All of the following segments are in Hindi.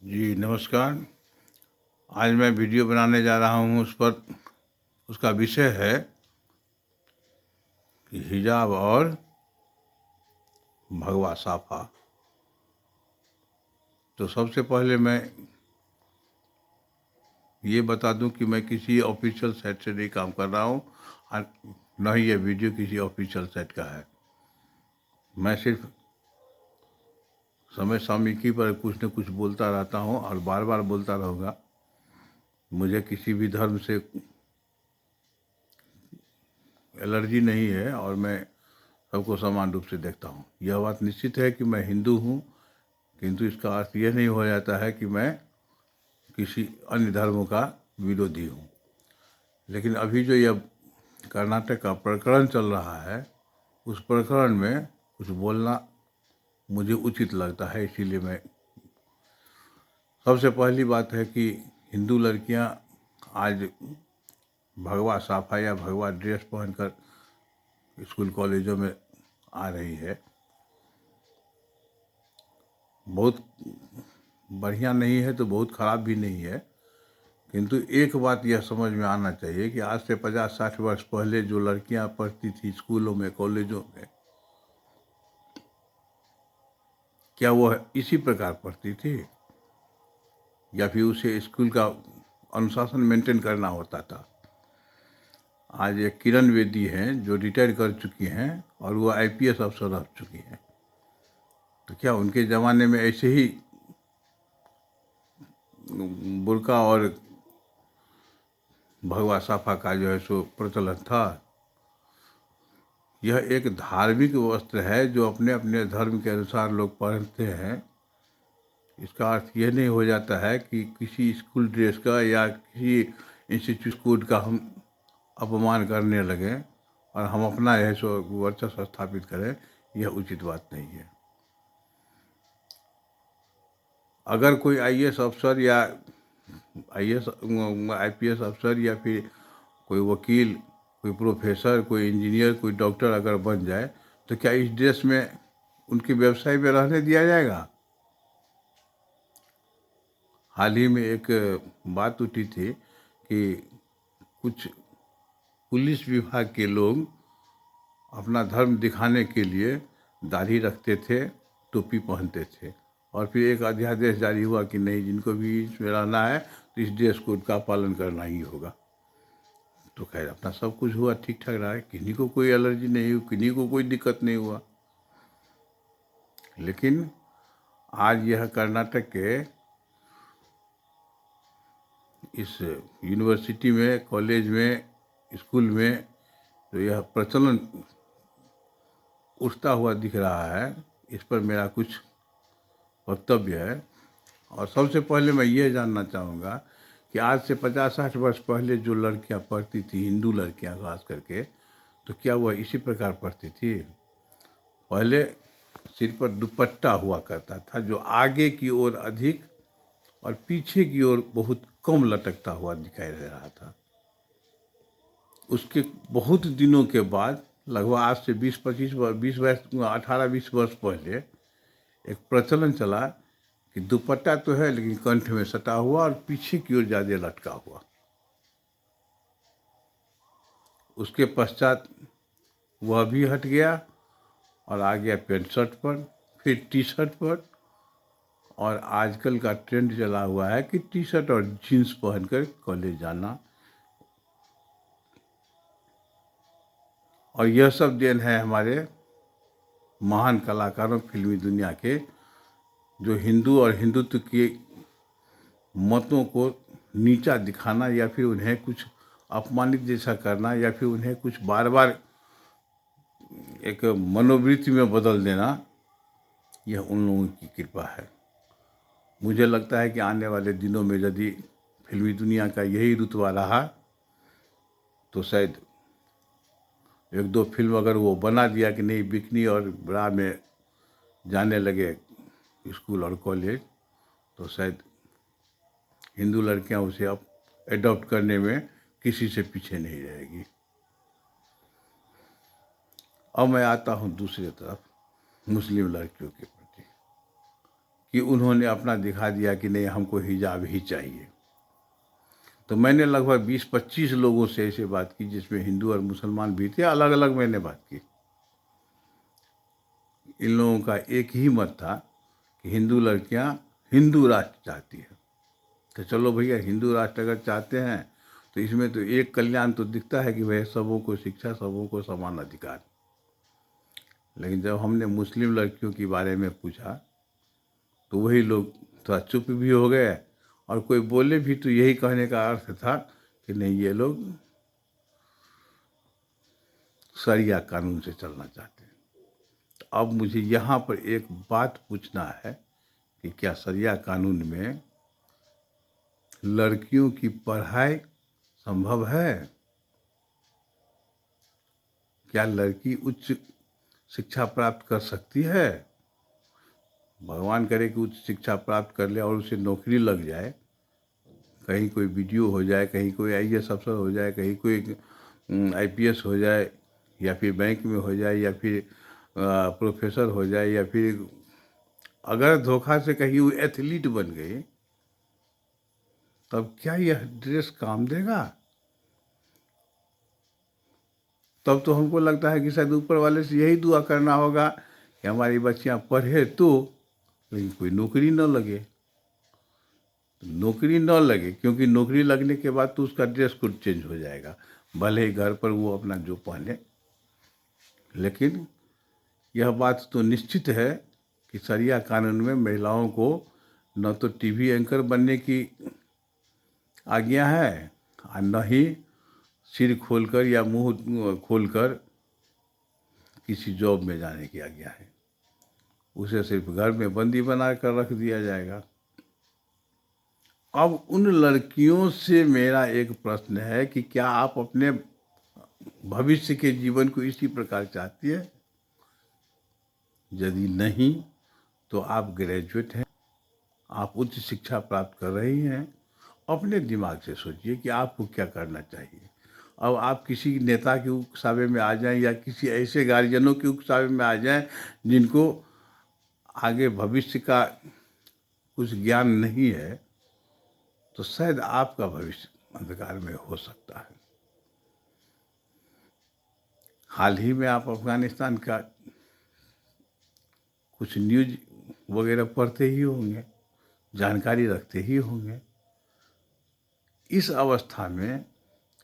जी नमस्कार। आज मैं वीडियो बनाने जा रहा हूँ उसका विषय है कि हिजाब और भगवा साफा। तो सबसे पहले मैं ये बता दूं कि मैं किसी ऑफिशियल साइट से नहीं काम कर रहा हूँ और न ही ये वीडियो किसी ऑफिशियल साइट का है। मैं सिर्फ समय सामयिकी पर कुछ न कुछ बोलता रहता हूँ और बार बार बोलता रहूँगा। मुझे किसी भी धर्म से एलर्जी नहीं है और मैं सबको समान रूप से देखता हूँ। यह बात निश्चित है कि मैं हिंदू हूँ, किंतु इसका अर्थ यह नहीं हो जाता है कि मैं किसी अन्य धर्मों का विरोधी हूँ। लेकिन अभी जो यह कर्नाटक का प्रकरण चल रहा है, उस प्रकरण में कुछ बोलना मुझे उचित लगता है। इसीलिए मैं सबसे पहली बात है कि हिंदू लड़कियां आज भगवा साफा या भगवा ड्रेस पहनकर स्कूल कॉलेजों में आ रही है। बहुत बढ़िया नहीं है तो बहुत ख़राब भी नहीं है, किंतु एक बात यह समझ में आना चाहिए कि आज से 50-60 वर्ष पहले जो लड़कियां पढ़ती थी स्कूलों में, कॉलेजों में, क्या वह इसी प्रकार पढ़ती थी या फिर उसे स्कूल का अनुशासन मेंटेन करना होता था? आज एक किरण बेदी हैं जो रिटायर कर चुकी हैं और वो आईपीएस अफसर रह चुकी हैं। तो क्या उनके ज़माने में ऐसे ही बुर्का और भगवा साफा का जो है सो प्रचलन था? यह एक धार्मिक वस्त्र है जो अपने अपने धर्म के अनुसार लोग पहनते हैं। इसका अर्थ यह नहीं हो जाता है कि किसी स्कूल ड्रेस का या किसी इंस्टीट्यूट कोड का हम अपमान करने लगें और हम अपना यह सो वर्चस्व स्थापित करें। यह उचित बात नहीं है। अगर कोई आईएएस अफसर या आईपीएस अफसर या फिर कोई वकील, कोई प्रोफेसर, कोई इंजीनियर, कोई डॉक्टर अगर बन जाए तो क्या इस देश में उनके व्यवसाय में रहने दिया जाएगा? हाल ही में एक बात उठी थी कि कुछ पुलिस विभाग के लोग अपना धर्म दिखाने के लिए दाढ़ी रखते थे, टोपी पहनते थे और फिर एक अध्यादेश जारी हुआ कि नहीं, जिनको भी इसमें रहना है तो इस ड्रेस कोड का पालन करना ही होगा। तो खैर अपना सब कुछ हुआ, ठीक ठाक रहा है, किन्हीं को कोई एलर्जी नहीं हुई, किन्हीं को कोई दिक्कत नहीं हुआ। लेकिन आज यह कर्नाटक के इस यूनिवर्सिटी में, कॉलेज में, स्कूल में तो यह प्रचलन उठता हुआ दिख रहा है। इस पर मेरा कुछ वक्तव्य है और सबसे पहले मैं ये जानना चाहूँगा कि आज से 50-60 वर्ष पहले जो लड़कियां पढ़ती थी, हिंदू लड़कियां खास करके, तो क्या वह इसी प्रकार पढ़ती थी? पहले सिर पर दुपट्टा हुआ करता था जो आगे की ओर अधिक और पीछे की ओर बहुत कम लटकता हुआ दिखाई दे रहा था। उसके बहुत दिनों के बाद, लगभग आज से 20-25 वर्ष, 20 वर्ष, 18-20 वर्ष पहले एक प्रचलन चला कि दुपट्टा तो है लेकिन कंठ में सटा हुआ और पीछे की ओर ज़्यादा लटका हुआ। उसके पश्चात वह भी हट गया और आ गया पैंट शर्ट पर, फिर टी शर्ट पर, और आजकल का ट्रेंड चला हुआ है कि टी शर्ट और जीन्स पहनकर कॉलेज जाना। और यह सब देन है हमारे महान कलाकारों, फिल्मी दुनिया के, जो हिंदू और हिंदुत्व के मतों को नीचा दिखाना या फिर उन्हें कुछ अपमानित जैसा करना या फिर उन्हें कुछ बार बार एक मनोवृत्ति में बदल देना, यह उन लोगों की कृपा है। मुझे लगता है कि आने वाले दिनों में यदि फिल्मी दुनिया का यही रुतबा रहा तो शायद एक दो फिल्म अगर वो बना दिया कि नहीं, बिकनी और ब्रा में जाने लगे स्कूल और कॉलेज, तो शायद हिंदू लड़कियां उसे अब एडॉप्ट करने में किसी से पीछे नहीं रहेगी। अब मैं आता हूं दूसरी तरफ, मुस्लिम लड़कियों के प्रति, कि उन्होंने अपना दिखा दिया कि नहीं, हमको हिजाब ही चाहिए। तो मैंने लगभग 20-25 लोगों से ऐसे बात की, जिसमें हिंदू और मुसलमान भी थे, अलग अलग मैंने बात की। इन लोगों का एक ही मत था कि हिंदू लड़कियां हिंदू राष्ट्र चाहती है। तो चलो भैया, हिंदू राष्ट्र अगर चाहते हैं तो इसमें तो एक कल्याण तो दिखता है कि भाई सबों को शिक्षा, सबों को समान अधिकार। लेकिन जब हमने मुस्लिम लड़कियों के बारे में पूछा तो वही लोग थोड़ा चुप भी हो गए, और कोई बोले भी तो यही कहने का अर्थ था कि नहीं, ये लोग शरिया कानून से चलना चाहते हैं। तो अब मुझे यहाँ पर एक बात पूछना है कि क्या शरिया कानून में लड़कियों की पढ़ाई संभव है? क्या लड़की उच्च शिक्षा प्राप्त कर सकती है? भगवान करे कि उच्च शिक्षा प्राप्त कर ले और उसे नौकरी लग जाए, कहीं कोई वीडियो हो जाए, कहीं कोई आईएएस अफसर हो जाए, कहीं कोई आईपीएस हो जाए, या फिर बैंक में हो जाए, या फिर प्रोफेसर हो जाए, या फिर अगर धोखा से कहीं वो एथलीट बन गई, तब क्या यह ड्रेस काम देगा? तब तो हमको लगता है कि शायद ऊपर वाले से यही दुआ करना होगा कि हमारी बच्चियां पढ़े तो, लेकिन कोई नौकरी न लगे। नौकरी न लगे, क्योंकि नौकरी लगने के बाद तो उसका ड्रेस कोड चेंज हो जाएगा, भले ही घर पर वो अपना जो पहने। लेकिन यह बात तो निश्चित है कि शरिया कानून में महिलाओं को न तो टीवी एंकर बनने की आज्ञा है, और न ही सिर खोलकर या मुंह खोलकर किसी जॉब में जाने की आज्ञा है। उसे सिर्फ घर में बंदी बना कर रख दिया जाएगा। अब उन लड़कियों से मेरा एक प्रश्न है कि क्या आप अपने भविष्य के जीवन को इसी प्रकार चाहती है? यदि नहीं तो आप ग्रेजुएट हैं, आप उच्च शिक्षा प्राप्त कर रही हैं, अपने दिमाग से सोचिए कि आपको क्या करना चाहिए। अब आप किसी नेता के उकसावे में आ जाएं, या किसी ऐसे गार्जियनों के उकसावे में आ जाएं जिनको आगे भविष्य का कुछ ज्ञान नहीं है, तो शायद आपका भविष्य अंधकार में हो सकता है। हाल ही में आप अफगानिस्तान का कुछ न्यूज वगैरह पढ़ते ही होंगे, जानकारी रखते ही होंगे। इस अवस्था में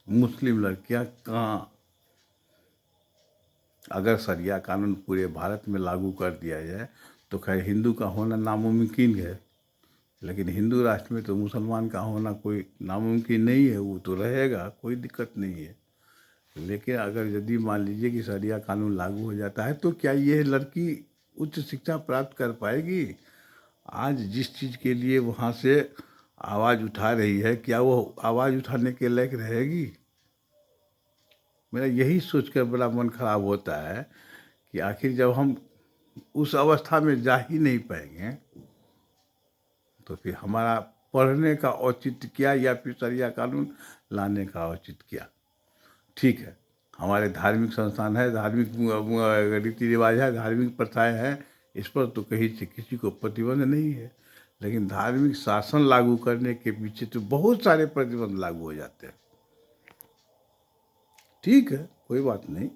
मुस्लिम लड़कियां कहाँ, अगर शरिया कानून पूरे भारत में लागू कर दिया जाए तो खैर हिंदू का होना नामुमकिन है, लेकिन हिंदू राष्ट्र में तो मुसलमान का होना कोई नामुमकिन नहीं है, वो तो रहेगा, कोई दिक्कत नहीं है। लेकिन अगर यदि मान लीजिए कि शरिया कानून लागू हो जाता है, तो क्या यह लड़की उच्च शिक्षा प्राप्त कर पाएगी? आज जिस चीज़ के लिए वहाँ से आवाज़ उठा रही है, क्या वो आवाज़ उठाने के लायक रहेगी? मेरा यही सोचकर बड़ा मन खराब होता है कि आखिर जब हम उस अवस्था में जा ही नहीं पाएंगे, तो फिर हमारा पढ़ने का औचित्य क्या, या फिर शरिया कानून लाने का औचित्य क्या? ठीक है, हमारे धार्मिक संस्थान है, धार्मिक रीति रिवाज है, धार्मिक प्रथाएं हैं, इस पर तो कहीं से किसी को प्रतिबंध नहीं है। लेकिन धार्मिक शासन लागू करने के पीछे तो बहुत सारे प्रतिबंध लागू हो जाते हैं। ठीक है, कोई बात नहीं,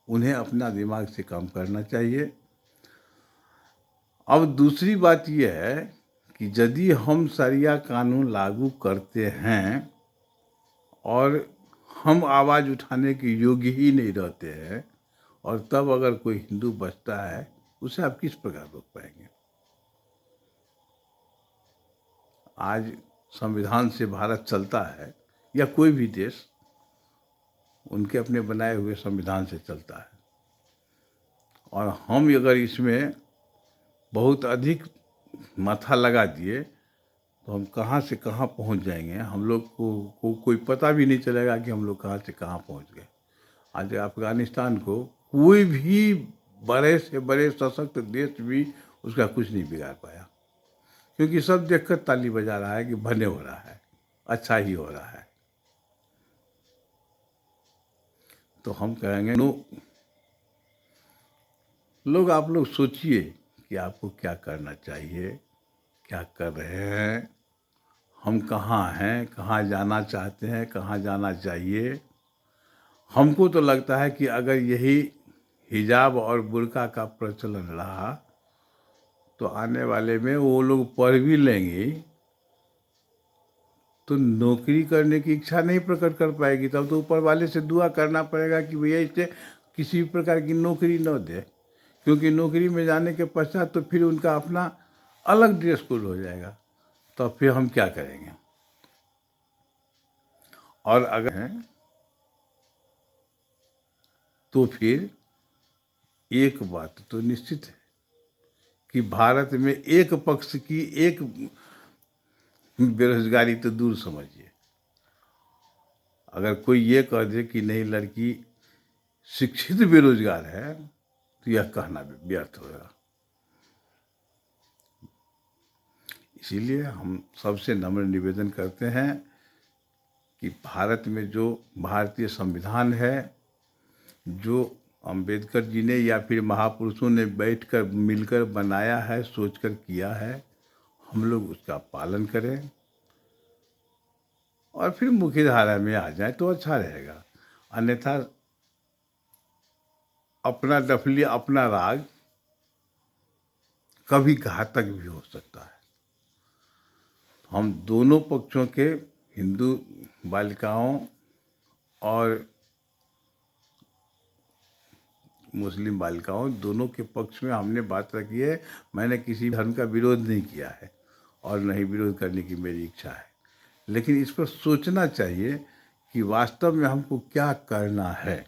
उन्हें अपना दिमाग से काम करना चाहिए। अब दूसरी बात यह है कि यदि हम शरिया कानून लागू करते हैं और हम आवाज़ उठाने के योग्य ही नहीं रहते हैं, और तब अगर कोई हिंदू बचता है, उसे आप किस प्रकार रोक पाएंगे? आज संविधान से भारत चलता है, या कोई भी देश उनके अपने बनाए हुए संविधान से चलता है, और हम अगर इसमें बहुत अधिक माथा लगा दिए तो हम कहाँ से कहाँ पहुँच जाएंगे, हम लोग को कोई पता भी नहीं चलेगा कि हम लोग कहाँ से कहाँ पहुँच गए। आज अफगानिस्तान को कोई भी बड़े से बड़े सशक्त देश भी उसका कुछ नहीं बिगाड़ पाया, क्योंकि सब देखकर ताली बजा रहा है कि भले हो रहा है, अच्छा ही हो रहा है। तो हम कहेंगे नो, लोग आप लोग सोचिए कि आपको क्या करना चाहिए। क्या कर रहे हैं, हम कहाँ हैं, कहाँ जाना चाहते हैं, कहाँ जाना चाहिए। हमको तो लगता है कि अगर यही हिजाब और बुर्का का प्रचलन रहा तो आने वाले में वो लोग पढ़ भी लेंगे तो नौकरी करने की इच्छा नहीं प्रकट कर पाएगी। तब तो ऊपर वाले से दुआ करना पड़ेगा कि भैया इसे किसी भी प्रकार की नौकरी न दे, क्योंकि नौकरी में जाने के पश्चात तो फिर उनका अपना अलग ड्रेस कोड हो जाएगा। तो फिर हम क्या करेंगे? और अगर हैं तो फिर एक बात तो निश्चित है कि भारत में एक पक्ष की एक बेरोजगारी तो दूर समझिए, अगर कोई ये कह दे कि नहीं लड़की शिक्षित बेरोजगार है तो यह कहना व्यर्थ होगा। इसीलिए हम सबसे नम्र निवेदन करते हैं कि भारत में जो भारतीय संविधान है, जो अंबेडकर जी ने या फिर महापुरुषों ने बैठकर मिलकर बनाया है, सोचकर किया है, हम लोग उसका पालन करें और फिर मुख्य धारा में आ जाए तो अच्छा रहेगा। अन्यथा अपना डफली अपना राग कभी घातक भी हो सकता है। हम दोनों पक्षों के हिंदू बालिकाओं और मुस्लिम बालिकाओं दोनों के पक्ष में हमने बात रखी है। मैंने किसी धर्म का विरोध नहीं किया है और नहीं विरोध करने की मेरी इच्छा है, लेकिन इस पर सोचना चाहिए कि वास्तव में हमको क्या करना है।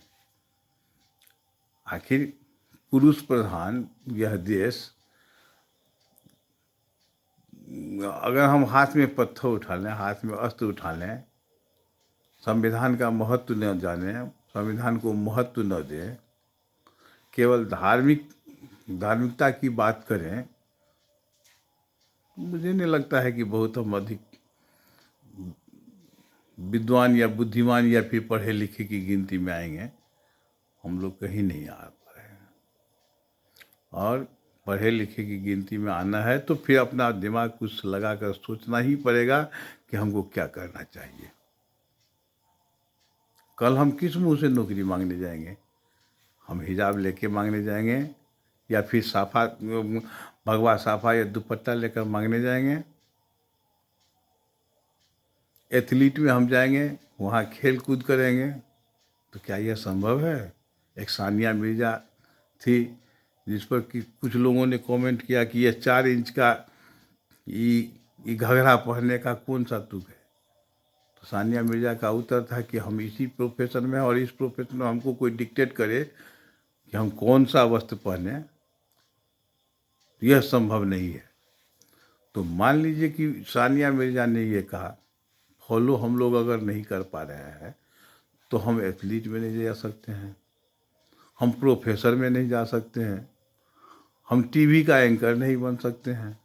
आखिर पुरुष प्रधान यह देश, अगर हम हाथ में पत्थर उठा लें, हाथ में अस्त्र उठा लें, संविधान का महत्व न जाने, संविधान को महत्व न दें, केवल धार्मिकता की बात करें, मुझे नहीं लगता है कि बहुत हम अधिक विद्वान या बुद्धिमान या फिर पढ़े लिखे की गिनती में आएंगे। हम लोग कहीं नहीं आ पा रहे हैं, और पढ़े लिखे की गिनती में आना है तो फिर अपना दिमाग कुछ लगा कर सोचना ही पड़ेगा कि हमको क्या करना चाहिए। कल हम किस मुंह से नौकरी मांगने जाएंगे? हम हिजाब लेके मांगने जाएंगे या फिर साफा, भगवा साफा या दुपट्टा लेकर मांगने जाएंगे? एथलीट में हम जाएंगे, वहाँ खेल कूद करेंगे, तो क्या यह संभव है? एक सानिया मिर्जा थी जिस पर कि कुछ लोगों ने कमेंट किया कि यह 4 इंच का ये घघरा पहनने का कौन सा तुक है? तो सानिया मिर्जा का उत्तर था कि हम इसी प्रोफेशन में, और इस प्रोफेशन में हमको कोई डिक्टेट करे कि हम कौन सा वस्त्र पहने, यह संभव नहीं है। तो मान लीजिए कि सानिया मिर्जा ने ये कहा, फॉलो हम लोग अगर नहीं कर पा रहे हैं तो हम एथलीट में नहीं जा सकते हैं, हम प्रोफेसर में नहीं जा सकते हैं, हम टीवी का एंकर नहीं बन सकते हैं।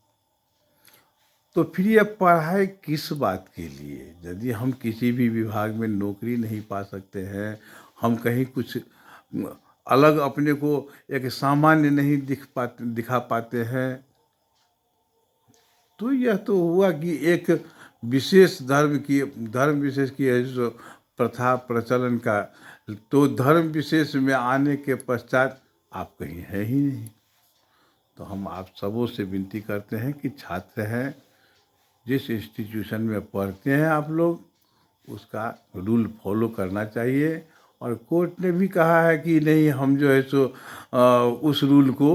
तो फिर यह पढ़ाई किस बात के लिए? यदि हम किसी भी विभाग में नौकरी नहीं पा सकते हैं, हम कहीं कुछ अलग अपने को एक सामान्य नहीं दिखा पाते हैं, तो यह तो हुआ कि एक विशेष धर्म विशेष की है जो प्रथा प्रचलन का, तो धर्म विशेष में आने के पश्चात आप कहीं है ही नहीं। तो हम आप सबों से विनती करते हैं कि छात्र हैं, जिस इंस्टीट्यूशन में पढ़ते हैं आप लोग, उसका रूल फॉलो करना चाहिए। और कोर्ट ने भी कहा है कि नहीं, हम जो है सो उस रूल को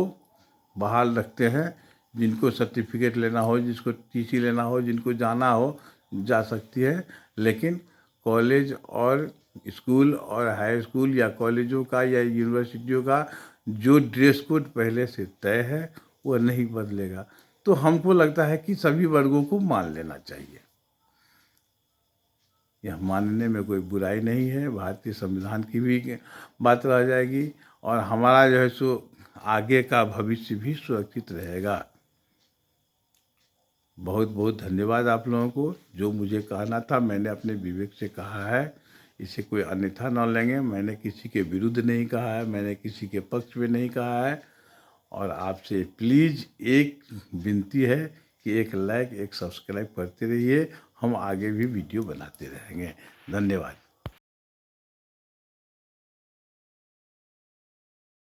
बहाल रखते हैं। जिनको सर्टिफिकेट लेना हो, जिसको टीसी लेना हो, जिनको जाना हो जा सकती है, लेकिन कॉलेज और स्कूल और हाई स्कूल या कॉलेजों का या यूनिवर्सिटियों का जो ड्रेस कोड पहले से तय है वह नहीं बदलेगा। तो हमको लगता है कि सभी वर्गों को मान लेना चाहिए। यह मानने में कोई बुराई नहीं है, भारतीय संविधान की भी बात रह जाएगी और हमारा जो है सो आगे का भविष्य भी सुरक्षित रहेगा। बहुत बहुत धन्यवाद आप लोगों को। जो मुझे कहना था मैंने अपने विवेक से कहा है, इसे कोई अन्यथा न लेंगे। मैंने किसी के विरुद्ध नहीं कहा है, मैंने किसी के पक्ष में नहीं कहा है। और आपसे प्लीज़ एक विनती है कि एक लाइक एक सब्सक्राइब करते रहिए। हम आगे भी वीडियो बनाते रहेंगे। धन्यवाद।